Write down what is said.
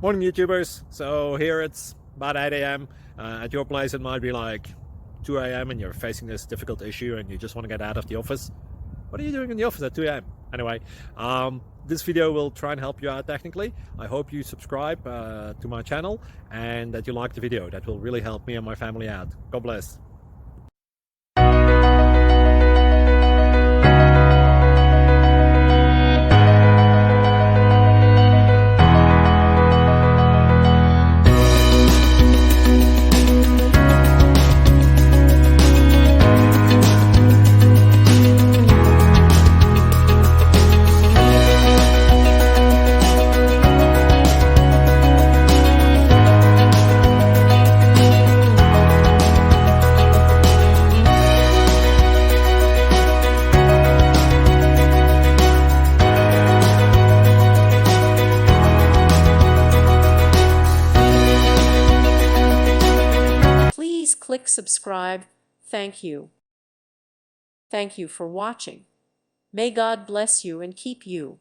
Morning YouTubers. So here it's about 8 a.m. At your place it might be like 2 a.m. and you're facing this difficult issue and you just want to get out of the office. What are you doing in the office at 2 a.m.? Anyway, this video will try and help you out technically. I hope you subscribe to my channel and that you like the video. That will really help me and my family out. God bless. Please click subscribe. Thank you. Thank you for watching. May God bless you and keep you.